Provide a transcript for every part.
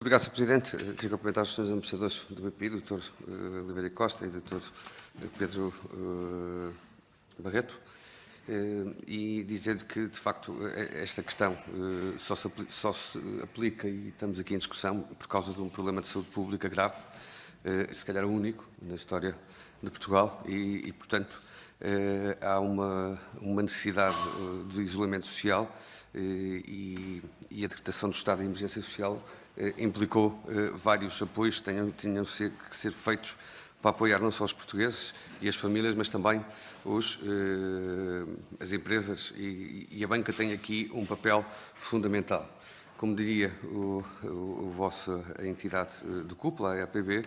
Obrigado, Sr. Presidente. Queria cumprimentar os senhores administradores do BPI, Dr. Oliveira Costa e Dr. Pedro Barreto, e dizer-lhe que, de facto, esta questão só se aplica e estamos aqui em discussão por causa de um problema de saúde pública grave, se calhar o único na história de Portugal, e portanto, há uma necessidade de isolamento social e a decretação do estado de emergência social implicou vários apoios que tinham que ser feitos para apoiar não só os portugueses e as famílias, mas também as empresas, e a banca tem aqui um papel fundamental. Como diria a vossa entidade de cúpula, a EAPB,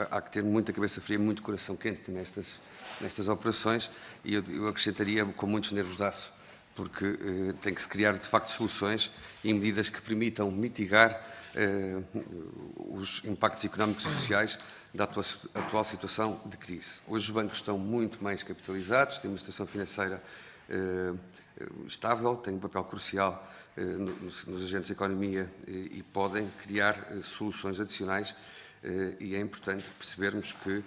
há que ter muita cabeça fria, muito coração quente nestas operações, e eu acrescentaria com muitos nervos de aço, porque tem que se criar, de facto, soluções e medidas que permitam mitigar os impactos económicos e sociais da atual situação de crise. Hoje os bancos estão muito mais capitalizados, têm uma situação financeira estável, têm um papel crucial nos agentes de economia e podem criar soluções adicionais, e é importante percebermos que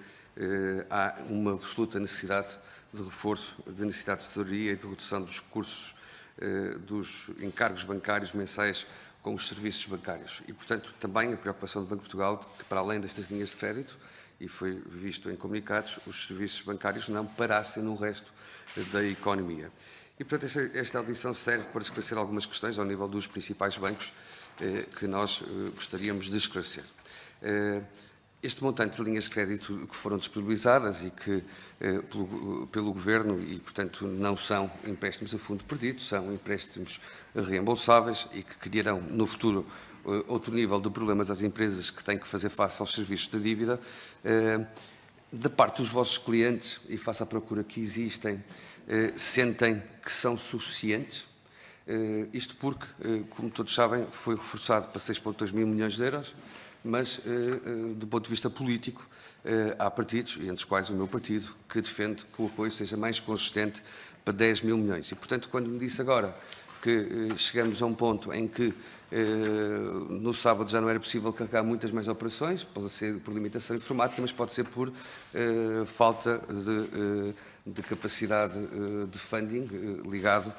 há uma absoluta necessidade de reforço de necessidades de tesouraria e de redução dos recursos dos encargos bancários mensais com os serviços bancários. E, portanto, também a preocupação do Banco de Portugal, que para além destas linhas de crédito, e foi visto em comunicados, os serviços bancários não parassem no resto da economia. E, portanto, esta audição serve para esclarecer algumas questões ao nível dos principais bancos que nós gostaríamos de esclarecer. Este montante de linhas de crédito que foram disponibilizadas e que pelo Governo, e portanto não são empréstimos a fundo perdido, são empréstimos reembolsáveis e que criarão no futuro outro nível de problemas às empresas que têm que fazer face aos serviços de dívida. Da parte dos vossos clientes, e face à procura que existem, sentem que são suficientes? Isto porque, como todos sabem, foi reforçado para 6,2 mil milhões de euros, mas, do ponto de vista político, há partidos, entre os quais o meu partido, que defende que o apoio seja mais consistente para 10 mil milhões. E, portanto, quando me disse agora que chegamos a um ponto em que no sábado já não era possível carregar muitas mais operações, pode ser por limitação informática, mas pode ser por falta de capacidade de funding ligado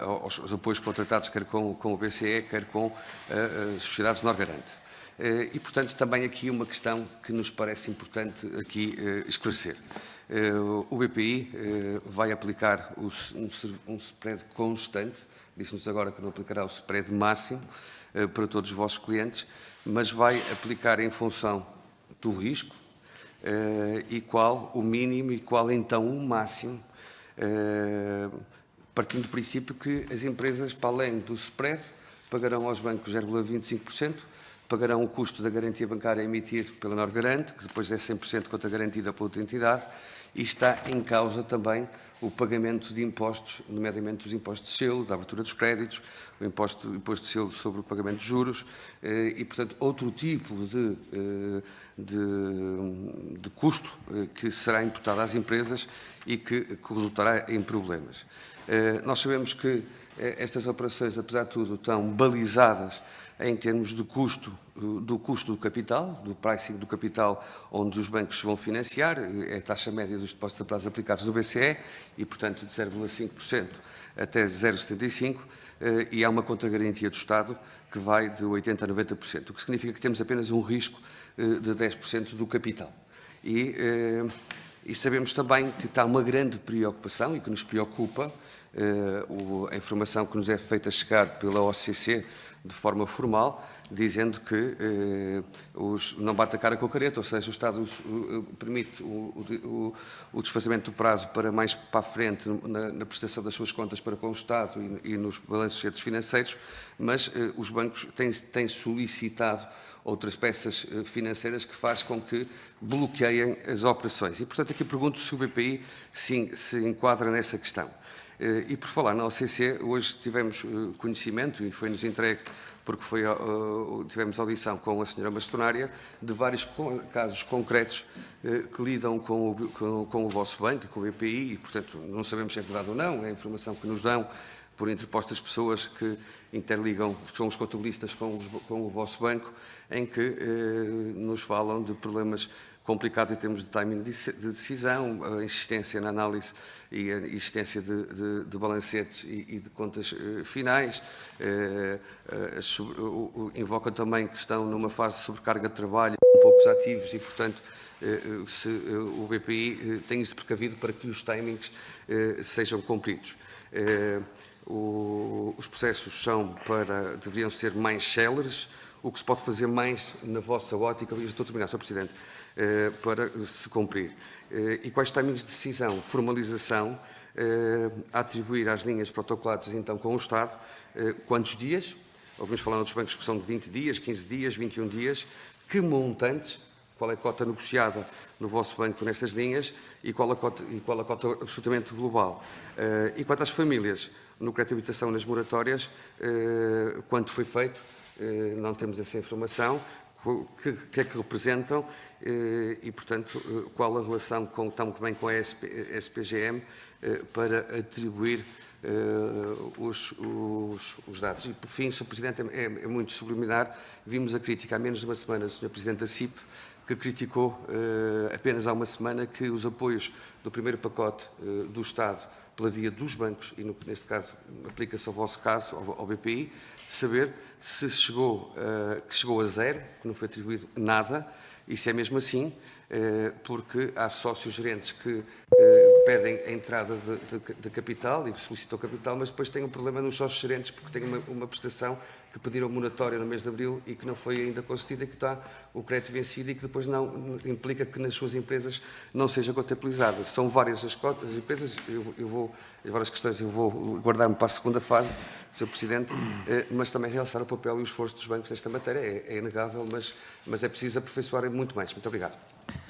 aos apoios contratados, quer com o BCE, quer com as sociedades Norgarante. E, portanto, também aqui uma questão que nos parece importante aqui esclarecer. O BPI vai aplicar um spread constante, disse-nos agora que não aplicará o spread máximo para todos os vossos clientes, mas vai aplicar em função do risco e qual o mínimo e qual então o máximo, partindo do princípio que as empresas, para além do spread, pagarão aos bancos 0,25%, pagarão o custo da garantia bancária a emitir pela Norgarante, que depois é 100% conta garantida pela outra entidade, e está em causa também o pagamento de impostos, nomeadamente os impostos de selo, da abertura dos créditos, o imposto de selo sobre o pagamento de juros e, portanto, outro tipo de custo que será imputado às empresas e que resultará em problemas. Nós sabemos que estas operações, apesar de tudo, estão balizadas em termos de custo do capital, do pricing do capital, onde os bancos vão financiar, é a taxa média dos depósitos a prazo aplicados no BCE, e, portanto, de 0,5% até 0,75%, e há uma contragarantia do Estado que vai de 80% a 90%, o que significa que temos apenas um risco de 10% do capital. E sabemos também que está uma grande preocupação e que nos preocupa a informação que nos é feita chegar pela OCC de forma formal, dizendo que não bate a cara com a careta, ou seja, o Estado permite o desfazamento do prazo para mais para a frente na prestação das suas contas para com o Estado e nos balanços financeiros, mas os bancos têm solicitado outras peças financeiras que faz com que bloqueiem as operações. E, portanto, aqui pergunto se o BPI se enquadra nessa questão. E por falar na OCC, hoje tivemos conhecimento, e foi-nos entregue, porque tivemos audição com a senhora bastonária, de vários casos concretos que lidam com o vosso banco, com o BPI, e portanto não sabemos se é verdade ou não, é a informação que nos dão, por interpostas pessoas que interligam, que são os contabilistas com o vosso banco, em que nos falam de problemas complicados em termos de timing de decisão, a insistência na análise e a existência de balancetes e de contas finais. Invocam também que estão numa fase de sobrecarga de trabalho, com poucos ativos e, portanto, se o BPI tem-se precavido para que os timings sejam cumpridos. Os processos deveriam ser mais céleres. O que se pode fazer mais na vossa ótica, e estou a terminar, Sr. Presidente, para se cumprir? E quais timings de decisão? Formalização, a atribuir às linhas protocoladas, então, com o Estado, quantos dias? Ouvimos falar dos bancos que são de 20 dias, 15 dias, 21 dias. Que montantes? Qual é a cota negociada no vosso banco nestas linhas e qual a cota absolutamente global? E quanto às famílias, no crédito de habitação nas moratórias, quanto foi feito? Não temos essa informação. O que é que representam e, portanto, qual a relação também com a SPGM para atribuir os dados. E, por fim, Sr. Presidente, é muito subliminar, vimos a crítica há menos de uma semana do Sr. Presidente da CIP, que criticou apenas há uma semana que os apoios do primeiro pacote do Estado pela via dos bancos, e neste caso aplica-se ao vosso caso, ao BPI, saber se que chegou a zero, que não foi atribuído nada, e se é mesmo assim, porque há sócios gerentes que pedem a entrada de capital e solicitam capital, mas depois têm um problema nos sócios gerentes porque têm uma prestação que pediram moratória no mês de abril e que não foi ainda concedida e que está o crédito vencido e que depois não implica que nas suas empresas não seja contabilizada. São várias as empresas, várias questões eu vou guardar-me para a segunda fase, Sr. Presidente, mas também realçar o papel e o esforço dos bancos nesta matéria. É inegável, mas é preciso aperfeiçoar muito mais. Muito obrigado.